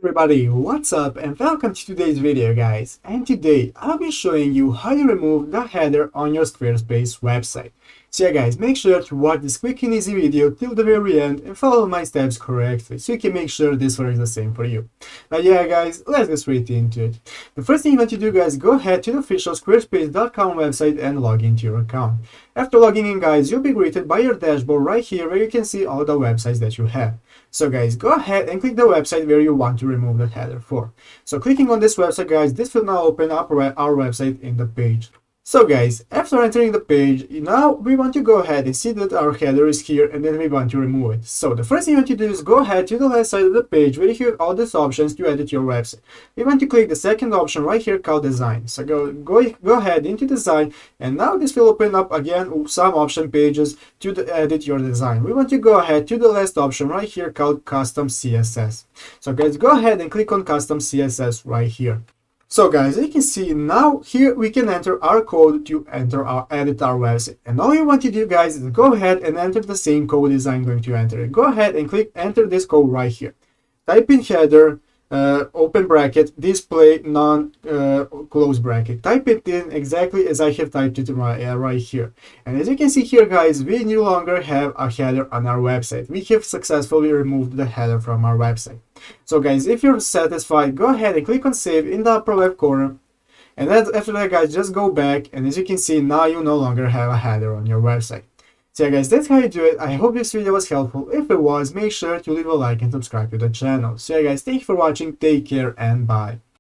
everybody, what's up and welcome to today's video guys. And today I'll be showing you how you remove the header on your Squarespace website. So yeah guys, make sure to watch this quick and easy video till the very end and follow my steps correctly so you can make sure this works the same for you. But yeah guys, let's get straight into it. The first thing you want to do guys, go ahead to the official squarespace.com website and log into your account. After logging in guys, you'll be greeted by your dashboard right here where you can see all the websites that you have. So guys, go ahead and click the website where you want to remove the header for. So clicking on this website guys, this will now open up our website in the page. So guys, after entering the page, now we want to go ahead and see that our header is here and then we want to remove it. So the first thing you want to do is go ahead to the left side of the page where you have all these options to edit your website. We want to click the second option right here called design. So go ahead into design, and now this will open up again some option pages to edit your design. We want to go ahead to the last option right here called custom CSS. So guys, go ahead and click on custom CSS right here. So guys, you can see now here we can enter our code to edit our website. And all you want to do guys is go ahead and enter the same code as I'm going to enter. Go ahead and click enter this code right here. Type in header, open bracket, display, close bracket. Type it in exactly as I have typed it right here. And as you can see here guys, we no longer have a header on our website. We have successfully removed the header from our website. So guys, if you're satisfied, go ahead and click on save in the upper left corner. And then after that guys, just go back, and as you can see now you no longer have a header on your website. So yeah guys, that's how you do it. I hope this video was helpful. If it was, make sure to leave a like and subscribe to the channel. So yeah guys, thank you for watching, take care and bye.